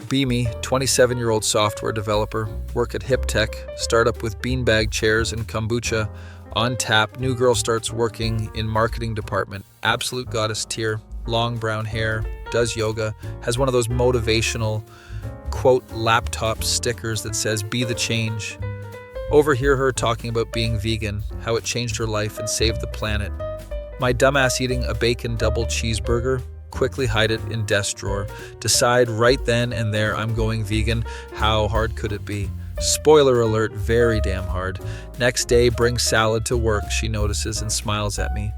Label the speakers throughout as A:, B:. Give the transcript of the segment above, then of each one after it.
A: Be me, 27-year-old software developer, work at Hip Tech, startup with beanbag chairs and kombucha. On tap, new girl starts working in marketing department. Absolute goddess tier, long brown hair, does yoga, has one of those motivational, quote, laptop stickers that says, be the change. Overhear her talking about being vegan, how it changed her life and saved the planet. My dumbass eating a bacon double cheeseburger, quickly hide it in desk drawer. Decide right then and there I'm going vegan. How hard could it be? Spoiler alert, very damn hard. Next day, bring salad to work, she notices and smiles at me.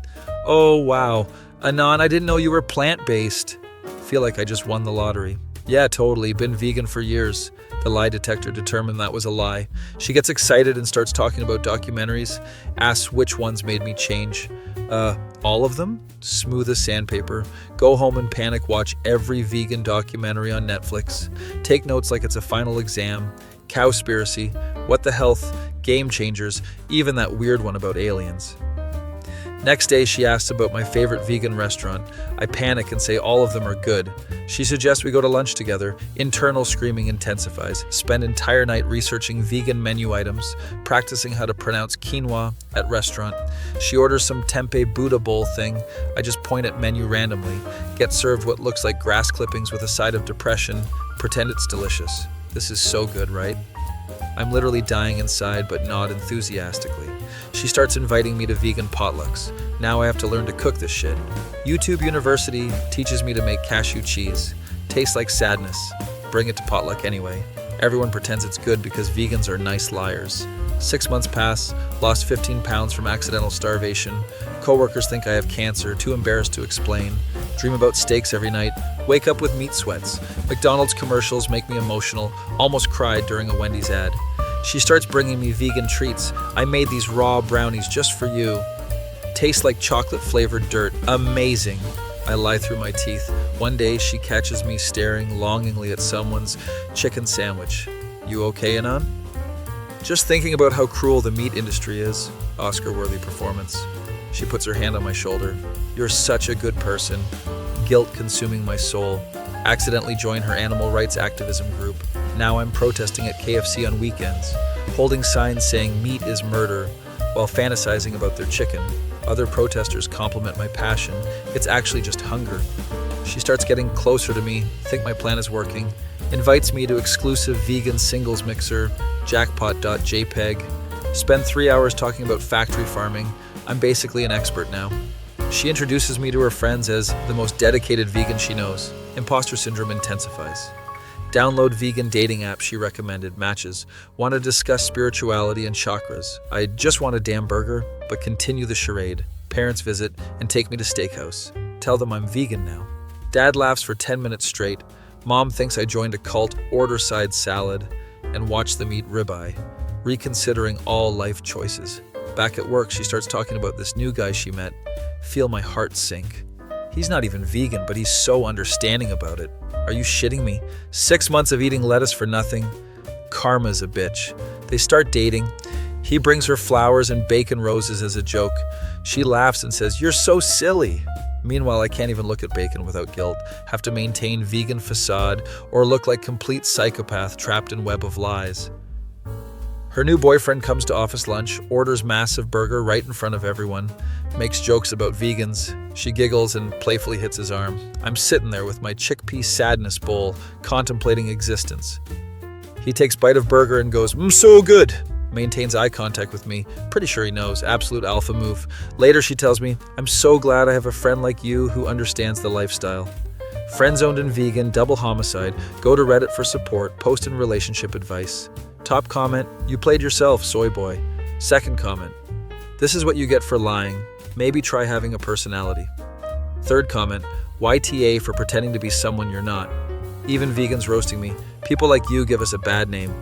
A: Oh wow, Anon, I didn't know you were plant-based. Feel like I just won the lottery. Yeah, totally, been vegan for years. The lie detector determined that was a lie. She gets excited and starts talking about documentaries, asks which ones made me change. All of them? Smooth as sandpaper. Go home and panic watch every vegan documentary on Netflix. Take notes like it's a final exam. Cowspiracy, What the Health, Game Changers, even that weird one about aliens. Next day, she asks about my favorite vegan restaurant. I panic and say all of them are good. She suggests we go to lunch together. Internal screaming intensifies. Spend entire night researching vegan menu items, practicing how to pronounce quinoa at restaurant. She orders some tempeh Buddha bowl thing. I just point at menu randomly. Get served what looks like grass clippings with a side of depression. Pretend it's delicious. This is so good, right? I'm literally dying inside, but nod enthusiastically. She starts inviting me to vegan potlucks. Now I have to learn to cook this shit. YouTube University teaches me to make cashew cheese. Tastes like sadness. Bring it to potluck anyway. Everyone pretends it's good because vegans are nice liars. 6 months pass, lost 15 pounds from accidental starvation. Coworkers think I have cancer, too embarrassed to explain. Dream about steaks every night. Wake up with meat sweats. McDonald's commercials make me emotional. Almost cried during a Wendy's ad. She starts bringing me vegan treats. I made these raw brownies just for you. Taste like chocolate-flavored dirt. Amazing. I lie through my teeth. One day, she catches me staring longingly at someone's chicken sandwich. You okay, Anon? Just thinking about how cruel the meat industry is. Oscar-worthy performance. She puts her hand on my shoulder. You're such a good person. Guilt consuming my soul. Accidentally join her animal rights activism group. Now I'm protesting at KFC on weekends, holding signs saying meat is murder, while fantasizing about their chicken. Other protesters compliment my passion. It's actually just hunger. She starts getting closer to me, think my plan is working, invites me to exclusive vegan singles mixer, jackpot.jpg. Spend 3 hours talking about factory farming. I'm basically an expert now. She introduces me to her friends as the most dedicated vegan she knows. Imposter syndrome intensifies. Download vegan dating app she recommended, matches. Want to discuss spirituality and chakras. I just want a damn burger, but continue the charade. Parents visit and take me to steakhouse. Tell them I'm vegan now. Dad laughs for 10 minutes straight. Mom thinks I joined a cult, order side salad, and watch them eat ribeye, reconsidering all life choices. Back at work, she starts talking about this new guy she met. Feel my heart sink. He's not even vegan, but he's so understanding about it. Are you shitting me? 6 months of eating lettuce for nothing? Karma's a bitch. They start dating. He brings her flowers and bacon roses as a joke. She laughs and says, "You're so silly." Meanwhile, I can't even look at bacon without guilt, have to maintain vegan facade, or look like complete psychopath trapped in web of lies. Her new boyfriend comes to office lunch, orders massive burger right in front of everyone, makes jokes about vegans. She giggles and playfully hits his arm. I'm sitting there with my chickpea sadness bowl, contemplating existence. He takes bite of burger and goes, so good. Maintains eye contact with me. Pretty sure he knows. Absolute alpha move. Later she tells me, I'm so glad I have a friend like you who understands the lifestyle. Friend-zoned and vegan, double homicide. Go to Reddit for support, post in relationship advice. Top comment, you played yourself, soy boy. Second comment, this is what you get for lying. Maybe try having a personality. Third comment, YTA for pretending to be someone you're not. Even vegans roasting me. People like you give us a bad name.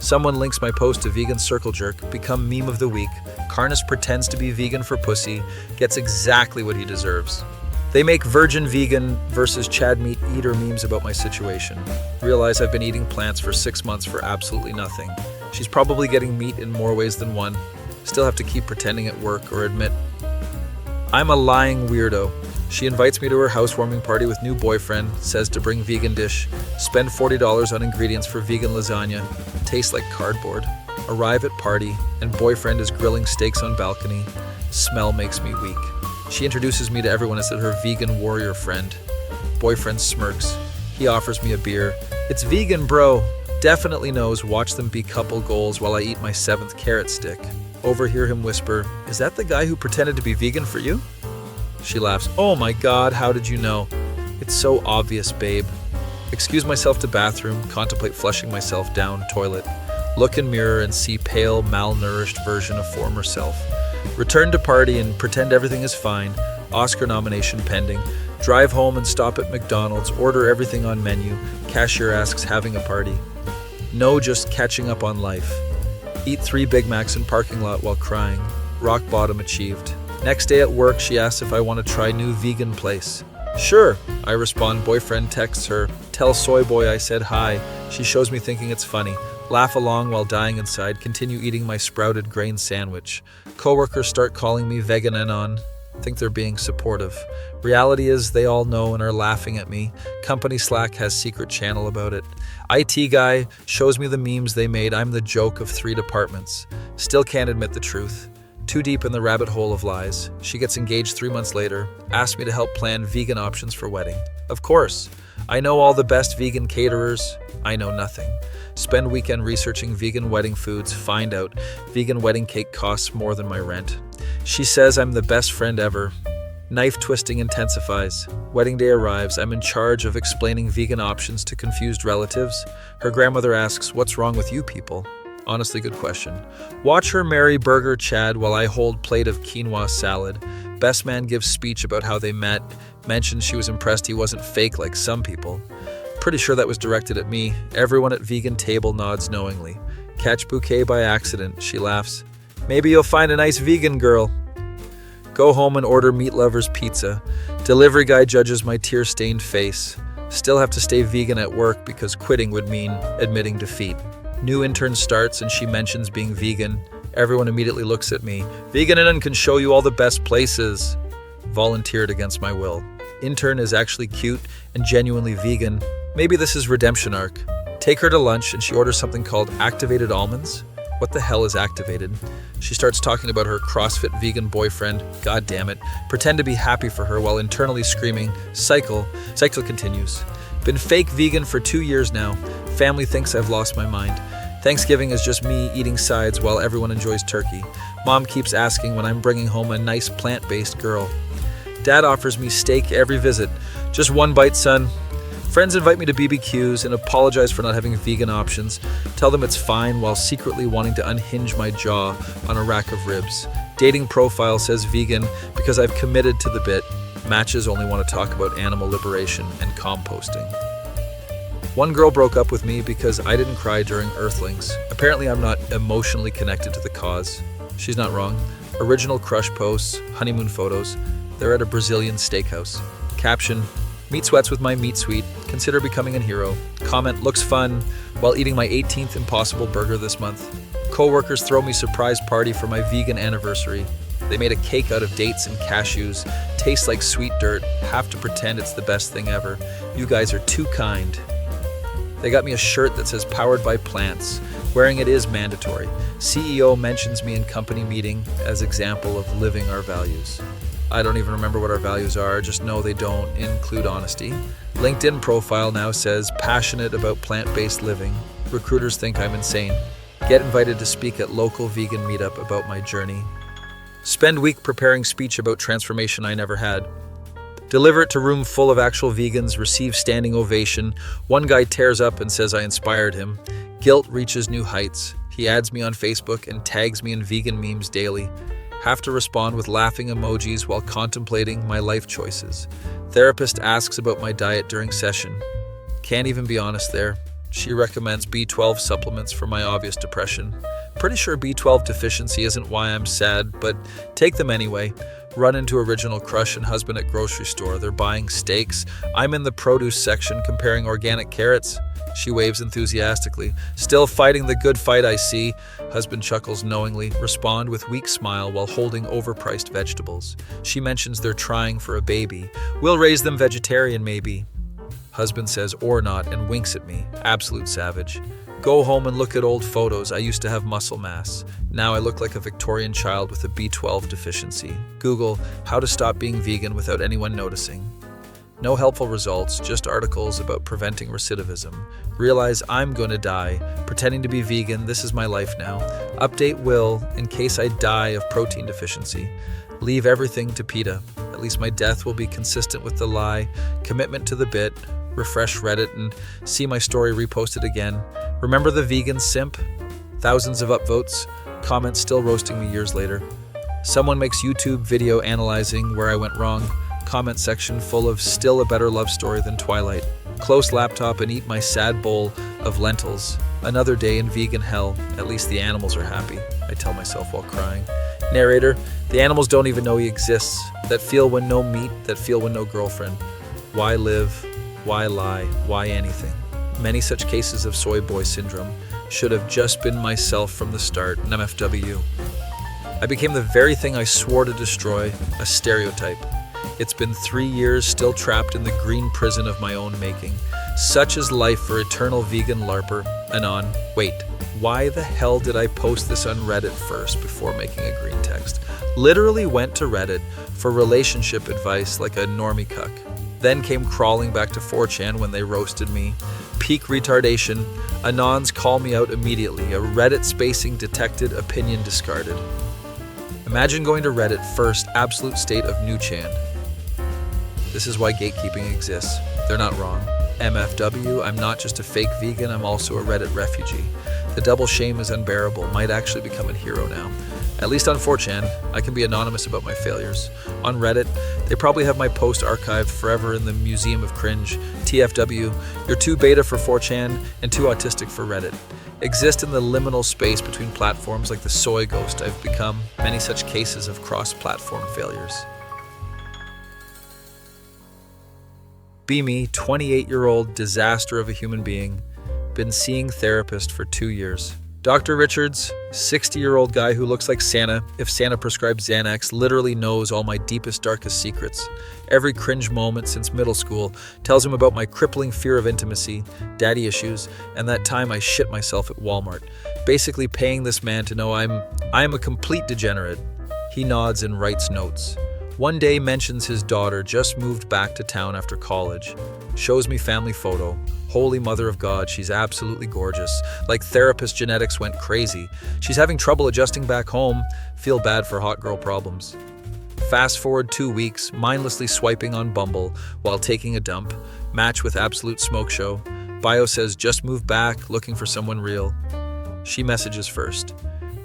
A: Someone links my post to Vegan Circle Jerk, become meme of the week. Carnus pretends to be vegan for pussy, gets exactly what he deserves. They make virgin vegan versus Chad meat eater memes about my situation. Realize I've been eating plants for 6 months for absolutely nothing. She's probably getting meat in more ways than one. Still have to keep pretending at work or admit, I'm a lying weirdo. She invites me to her housewarming party with new boyfriend, says to bring vegan dish, spend $40 on ingredients for vegan lasagna, tastes like cardboard. Arrive at party, and boyfriend is grilling steaks on balcony. Smell makes me weak. She introduces me to everyone as her vegan warrior friend. Boyfriend smirks. He offers me a beer. It's vegan, bro. Definitely knows watch them be couple goals while I eat my 7th carrot stick. Overhear him whisper, is that the guy who pretended to be vegan for you? She laughs. Oh my god, how did you know? It's so obvious, babe. Excuse myself to bathroom, contemplate flushing myself down toilet. Look in mirror and see pale, malnourished version of former self. Return to party and pretend everything is fine. Oscar nomination pending. Drive home and stop at McDonald's, order everything on menu. Cashier asks, having a party. No, just catching up on life. Eat 3 Big Macs in parking lot while crying. Rock bottom achieved. Next day at work, she asks if I want to try new vegan place. Sure, I respond. Boyfriend texts her. Tell soy boy I said hi. She shows me thinking it's funny. Laugh along while dying inside. Continue eating my sprouted grain sandwich. Coworkers start calling me vegan and on. Think they're being supportive. Reality is they all know and are laughing at me. Company Slack has secret channel about it. IT guy shows me the memes they made. I'm the joke of 3 departments. Still can't admit the truth. Too deep in the rabbit hole of lies. She gets engaged 3 months later. Asks me to help plan vegan options for wedding. Of course. I know all the best vegan caterers. I know nothing. Spend weekend researching vegan wedding foods. Find out vegan wedding cake costs more than my rent. She says I'm the best friend ever. Knife twisting intensifies. Wedding day arrives. I'm in charge of explaining vegan options to confused relatives. Her grandmother asks, what's wrong with you people? Honestly, good question. Watch her marry Burger Chad while I hold plate of quinoa salad. Best man gives speech about how they met. Mentions she was impressed he wasn't fake like some people. Pretty sure that was directed at me. Everyone at vegan table nods knowingly. Catch bouquet by accident. She laughs. Maybe you'll find a nice vegan girl. Go home and order Meat Lover's pizza. Delivery guy judges my tear-stained face. Still have to stay vegan at work because quitting would mean admitting defeat. New intern starts and she mentions being vegan. Everyone immediately looks at me. Vegan and can show you all the best places. Volunteered against my will. Intern is actually cute and genuinely vegan. Maybe this is redemption arc. Take her to lunch and she orders something called activated almonds. What the hell is activated? She starts talking about her CrossFit vegan boyfriend. God damn it. Pretend to be happy for her while internally screaming, cycle. Cycle continues. Been fake vegan for 2 years now. Family thinks I've lost my mind. Thanksgiving is just me eating sides while everyone enjoys turkey. Mom keeps asking when I'm bringing home a nice plant-based girl. Dad offers me steak every visit. Just 1 bite, son. Friends invite me to BBQs and apologize for not having vegan options. Tell them it's fine while secretly wanting to unhinge my jaw on a rack of ribs. Dating profile says vegan because I've committed to the bit. Matches only want to talk about animal liberation and composting. One girl broke up with me because I didn't cry during Earthlings. Apparently I'm not emotionally connected to the cause. She's not wrong. Original crush posts, honeymoon photos. They're at a Brazilian steakhouse. Caption, meat sweats with my meat sweet. Consider becoming a hero. Comment, looks fun, while eating my 18th Impossible Burger this month. Coworkers throw me surprise party for my vegan anniversary. They made a cake out of dates and cashews. Tastes like sweet dirt. Have to pretend it's the best thing ever. You guys are too kind. They got me a shirt that says powered by plants. Wearing it is mandatory. CEO mentions me in company meeting as example of living our values. I don't even remember what our values are, just know they don't include honesty. LinkedIn profile now says passionate about plant-based living. Recruiters think I'm insane. Get invited to speak at local vegan meetup about my journey. Spend week preparing speech about transformation I never had. Deliver it to room full of actual vegans, receive standing ovation. One guy tears up and says I inspired him. Guilt reaches new heights. He adds me on Facebook and tags me in vegan memes daily. Have to respond with laughing emojis while contemplating my life choices. Therapist asks about my diet during session. Can't even be honest there. She recommends B12 supplements for my obvious depression. Pretty sure B12 deficiency isn't why I'm sad, but take them anyway. Run into original crush and husband at grocery store. They're buying steaks. I'm in the produce section comparing organic carrots. She waves enthusiastically. Still fighting the good fight, I see. Husband chuckles knowingly. Respond with weak smile while holding overpriced vegetables. She mentions they're trying for a baby. We'll raise them vegetarian maybe. Husband says or not and winks at me. Absolute savage. Go home and look at old photos. I used to have muscle mass. Now I look like a Victorian child with a B12 deficiency. Google how to stop being vegan without anyone noticing. No helpful results, just articles about preventing recidivism. Realize I'm gonna die. Pretending to be vegan, this is my life now. Update will, in case I die of protein deficiency. Leave everything to PETA. At least my death will be consistent with the lie. Commitment to the bit. Refresh Reddit and see my story reposted again. Remember the vegan simp? Thousands of upvotes. Comments still roasting me years later. Someone makes YouTube video analyzing where I went wrong. Comment section full of still a better love story than Twilight. Close laptop and eat my sad bowl of lentils. Another day in vegan hell. At least the animals are happy, I tell myself while crying. Narrator, the animals don't even know he exists. That feel when no meat, that feel when no girlfriend. Why live? Why lie? Why anything? Many such cases of soy boy syndrome. Should have just been myself from the start, an MFW. I became the very thing I swore to destroy, a stereotype. It's been 3 years still trapped in the green prison of my own making. Such is life for eternal vegan LARPer. Anon. Wait, why the hell did I post this on Reddit first before making a Greentext? Literally went to Reddit for relationship advice like a normie cuck. Then came crawling back to 4chan when they roasted me. Peak retardation. Anons call me out immediately. A Reddit spacing detected, opinion discarded. Imagine going to Reddit first, absolute state of new chan. This is why gatekeeping exists. They're not wrong. MFW, I'm not just a fake vegan, I'm also a Reddit refugee. The double shame is unbearable, might actually become a hero now. At least on 4chan, I can be anonymous about my failures. On Reddit, they probably have my post archived forever in the Museum of Cringe. TFW, you're too beta for 4chan and too autistic for Reddit. Exist in the liminal space between platforms like the soy ghost I've become. Many such cases of cross-platform failures. Be me, 28-year-old disaster of a human being. Been seeing therapist for 2 years. Dr. Richards, 60-year-old guy who looks like Santa. If Santa prescribed Xanax, literally knows all my deepest, darkest secrets. Every cringe moment since middle school tells him about my crippling fear of intimacy, daddy issues, and that time I shit myself at Walmart. Basically paying this man to know I am a complete degenerate. He nods and writes notes. One day mentions his daughter just moved back to town after college. Shows me family photo. Holy mother of God, she's absolutely gorgeous. Like therapist genetics went crazy. She's having trouble adjusting back home. Feel bad for hot girl problems. Fast forward 2 weeks, mindlessly swiping on Bumble while taking a dump. Match with absolute smoke show. Bio says just moved back, looking for someone real. She messages first.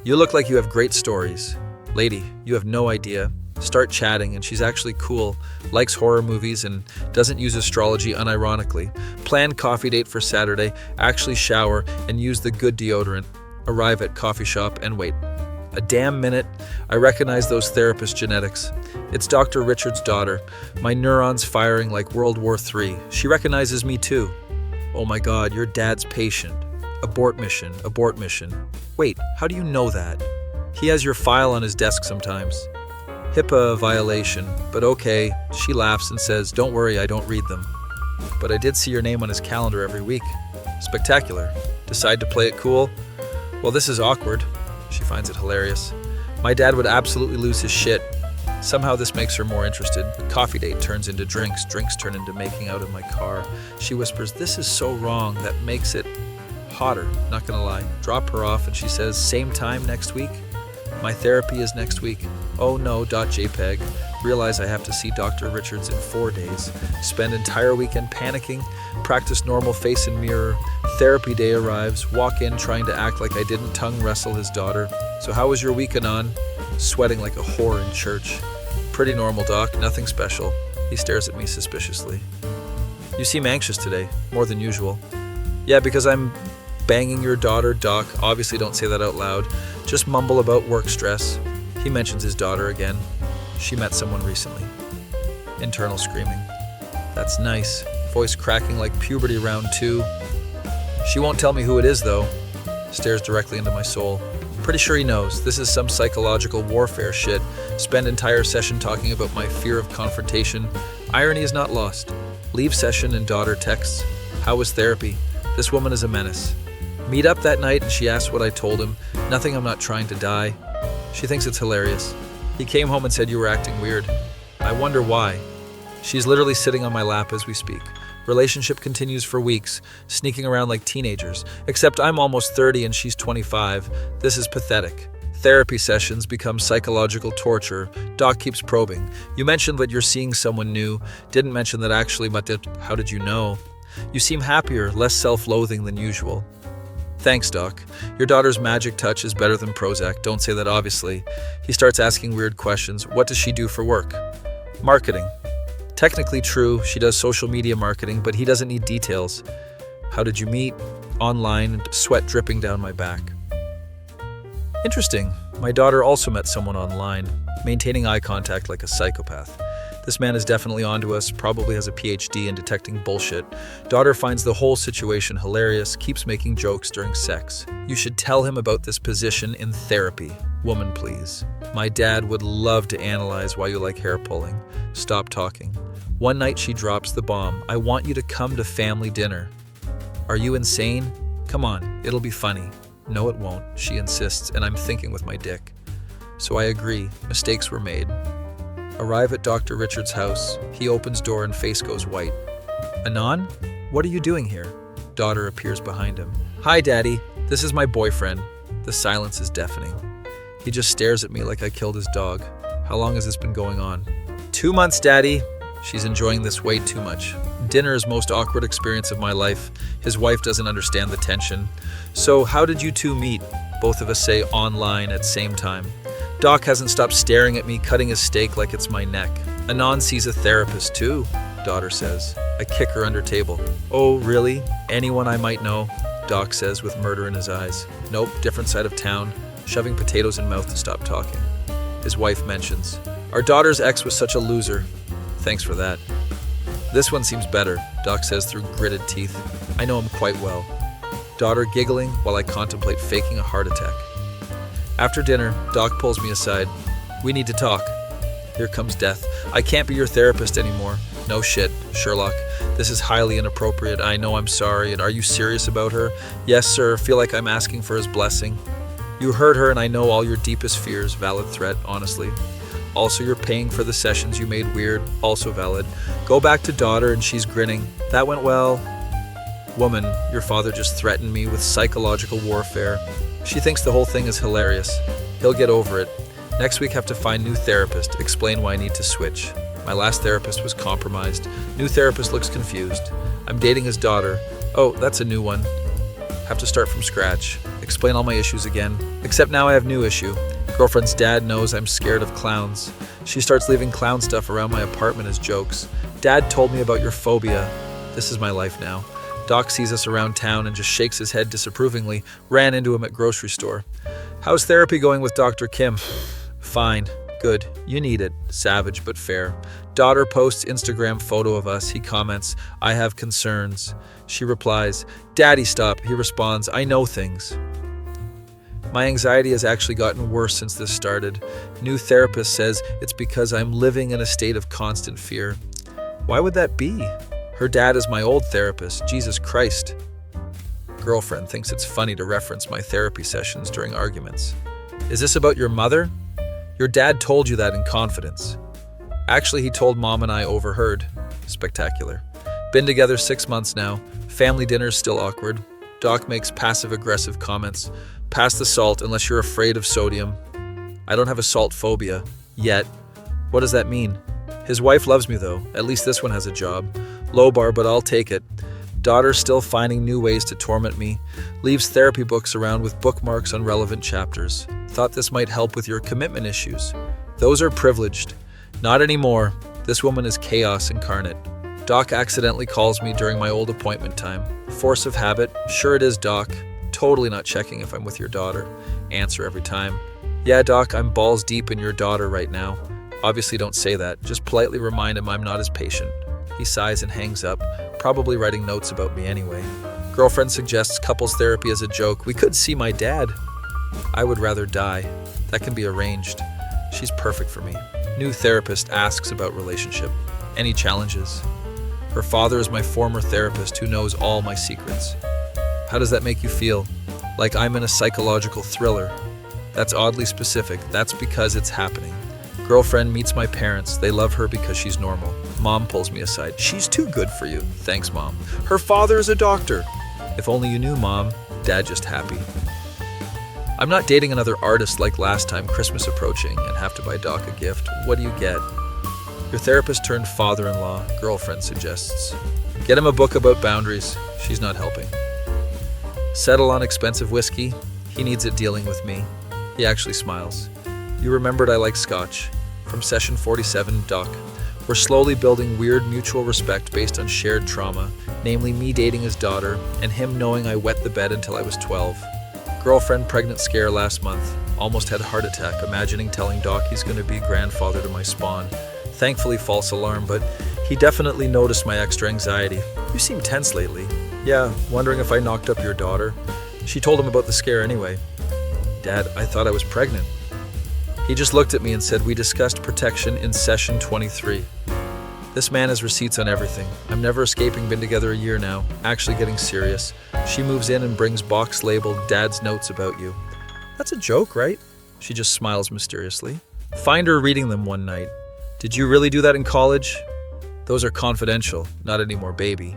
A: You look like you have great stories. Lady, you have no idea. Start chatting and she's actually cool, likes horror movies and doesn't use astrology unironically. Plan coffee date for Saturday, actually shower and use the good deodorant. Arrive at coffee shop and wait. A damn minute, I recognize those therapist genetics. It's Dr. Richard's daughter. My neurons firing like World War III. She recognizes me too. Oh my God, your dad's patient. Abort mission, abort mission. Wait, how do you know that? He has your file on his desk sometimes. HIPAA violation, but okay. She laughs and says, don't worry, I don't read them. But I did see your name on his calendar every week. Spectacular. Decide to play it cool? Well, this is awkward. She finds it hilarious. My dad would absolutely lose his shit. Somehow this makes her more interested. Coffee date turns into drinks. Drinks turn into making out in my car. She whispers, this is so wrong. That makes it hotter, not gonna lie. Drop her off and she says, same time next week? My therapy is next week. Oh no, .jpg. Realize I have to see Dr. Richards in 4 days. Spend entire weekend panicking. Practice normal face and mirror. Therapy day arrives. Walk in trying to act like I didn't tongue wrestle his daughter. So how was your week, Anon? Sweating like a whore in church. Pretty normal, doc. Nothing special. He stares at me suspiciously. You seem anxious today, more than usual. Yeah, because I'm banging your daughter, Doc. Obviously don't say that out loud. Just mumble about work stress. He mentions his daughter again. She met someone recently. Internal screaming. That's nice. Voice cracking like puberty round 2. She won't tell me who it is, though. Stares directly into my soul. Pretty sure he knows. This is some psychological warfare shit. Spend entire session talking about my fear of confrontation. Irony is not lost. Leave session and daughter texts. How was therapy? This woman is a menace. Meet up that night and she asks what I told him. Nothing, I'm not trying to die. She thinks it's hilarious. He came home and said you were acting weird. I wonder why. She's literally sitting on my lap as we speak. Relationship continues for weeks, sneaking around like teenagers. Except I'm almost 30 and she's 25. This is pathetic. Therapy sessions become psychological torture. Doc keeps probing. You mentioned that you're seeing someone new. Didn't mention that actually, but how did you know? You seem happier, less self-loathing than usual. Thanks, Doc. Your daughter's magic touch is better than Prozac. Don't say that, obviously. He starts asking weird questions. What does she do for work? Marketing. Technically true, she does social media marketing, but he doesn't need details. How did you meet? Online, sweat dripping down my back. Interesting. My daughter also met someone online, maintaining eye contact like a psychopath. This man is definitely onto us, probably has a PhD in detecting bullshit. Daughter finds the whole situation hilarious, keeps making jokes during sex. You should tell him about this position in therapy. Woman, please. My dad would love to analyze why you like hair pulling. Stop talking. One night she drops the bomb. I want you to come to family dinner. Are you insane? Come on, it'll be funny. No, it won't, she insists, and I'm thinking with my dick. So I agree, mistakes were made. Arrive at Dr. Richard's house. He opens door and face goes white. Anon? What are you doing here? Daughter appears behind him. Hi, Daddy. This is my boyfriend. The silence is deafening. He just stares at me like I killed his dog. How long has this been going on? 2 months, Daddy. She's enjoying this way too much. Dinner is most awkward experience of my life. His wife doesn't understand the tension. So how did you two meet? Both of us say online at same time. Doc hasn't stopped staring at me, cutting his steak like it's my neck. Anon sees a therapist too, daughter says. I kick her under table. Oh, really? Anyone I might know? Doc says with murder in his eyes. Nope, different side of town, shoving potatoes in mouth to stop talking. His wife mentions. Our daughter's ex was such a loser. Thanks for that. This one seems better, Doc says through gritted teeth. I know him quite well. Daughter giggling while I contemplate faking a heart attack. After dinner, Doc pulls me aside. We need to talk. Here comes death. I can't be your therapist anymore. No shit, Sherlock. This is highly inappropriate. I know I'm sorry. And are you serious about her? Yes, sir. Feel like I'm asking for his blessing. You hurt her and I know all your deepest fears. Valid threat, honestly. Also, you're paying for the sessions you made weird. Also valid. Go back to daughter and she's grinning. That went well. Woman, your father just threatened me with psychological warfare. She thinks the whole thing is hilarious. He'll get over it. Next week have to find new therapist. Explain why I need to switch. My last therapist was compromised. New therapist looks confused. I'm dating his daughter. Oh, that's a new one. Have to start from scratch. Explain all my issues again. Except now I have new issue. Girlfriend's dad knows I'm scared of clowns. She starts leaving clown stuff around my apartment as jokes. Dad told me about your phobia. This is my life now. Doc sees us around town and just shakes his head disapprovingly. Ran into him at grocery store. How's therapy going with Dr. Kim? Fine. Good. You need it. Savage but fair. Daughter posts Instagram photo of us. He comments, I have concerns. She replies, Daddy, stop. He responds, I know things. My anxiety has actually gotten worse since this started. New therapist says it's because I'm living in a state of constant fear. Why would that be? Her dad is my old therapist. Jesus Christ. Girlfriend thinks it's funny to reference my therapy sessions during arguments. Is this about your mother? Your dad told you that in confidence. Actually, he told Mom and I overheard. Spectacular. Been together 6 months now. Family dinner's still awkward. Doc makes passive-aggressive comments. Pass the salt unless you're afraid of sodium. I don't have a salt phobia. Yet. What does that mean? His wife loves me though. At least this one has a job. Low bar, but I'll take it. Daughter still finding new ways to torment me. Leaves therapy books around with bookmarks on relevant chapters. Thought this might help with your commitment issues. Those are privileged. Not anymore. This woman is chaos incarnate. Doc accidentally calls me during my old appointment time. Force of habit. Sure it is, Doc. Totally not checking if I'm with your daughter. Answer every time. Yeah, Doc, I'm balls deep in your daughter right now. Obviously don't say that. Just politely remind him I'm not his patient. He sighs and hangs up, probably writing notes about me anyway. Girlfriend suggests couples therapy as a joke. We could see my dad. I would rather die. That can be arranged. She's perfect for me. New therapist asks about relationship. Any challenges? Her father is my former therapist who knows all my secrets. How does that make you feel? Like I'm in a psychological thriller. That's oddly specific. That's because it's happening. Girlfriend meets my parents. They love her because she's normal. Mom pulls me aside. She's too good for you. Thanks, Mom. Her father is a doctor. If only you knew, Mom. Dad just happy. I'm not dating another artist like last time. Christmas approaching and have to buy Doc a gift. What do you get? Your therapist turned father-in-law, girlfriend suggests. Get him a book about boundaries. She's not helping. Settle on expensive whiskey. He needs it dealing with me. He actually smiles. You remembered I like scotch. From session 47, Doc. We're slowly building weird mutual respect based on shared trauma, namely me dating his daughter and him knowing I wet the bed until I was 12. Girlfriend pregnant scare last month. Almost had a heart attack, imagining telling Doc he's going to be grandfather to my spawn. Thankfully, false alarm, but he definitely noticed my extra anxiety. You seem tense lately. Yeah, wondering if I knocked up your daughter. She told him about the scare anyway. Dad, I thought I was pregnant. He just looked at me and said we discussed protection in session 23. This man has receipts on everything. I'm never escaping, been together a year now, actually getting serious. She moves in and brings box labeled Dad's notes about you. That's a joke, right? She just smiles mysteriously. Find her reading them one night. Did you really do that in college? Those are confidential, not anymore, baby.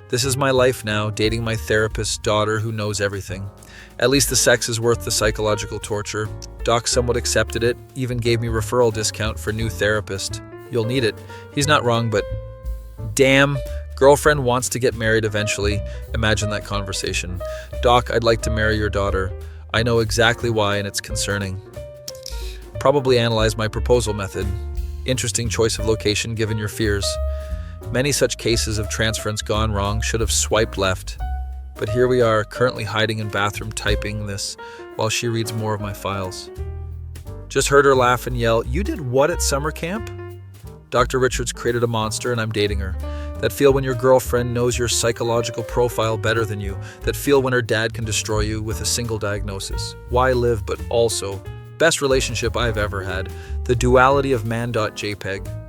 A: This is my life now, dating my therapist's daughter who knows everything. At least the sex is worth the psychological torture. Doc somewhat accepted it, even gave me referral discount for new therapist. You'll need it. He's not wrong, but damn, girlfriend wants to get married eventually. Imagine that conversation. Doc, I'd like to marry your daughter. I know exactly why, and it's concerning. Probably analyze my proposal method. Interesting choice of location given your fears. Many such cases of transference gone wrong should have swiped left. But here we are, currently hiding in bathroom typing this while she reads more of my files. Just heard her laugh and yell, "You did what at summer camp?" Dr. Richards created a monster and I'm dating her. That feel when your girlfriend knows your psychological profile better than you. That feel when her dad can destroy you with a single diagnosis. Why live, but also, best relationship I've ever had. The duality of man.jpg.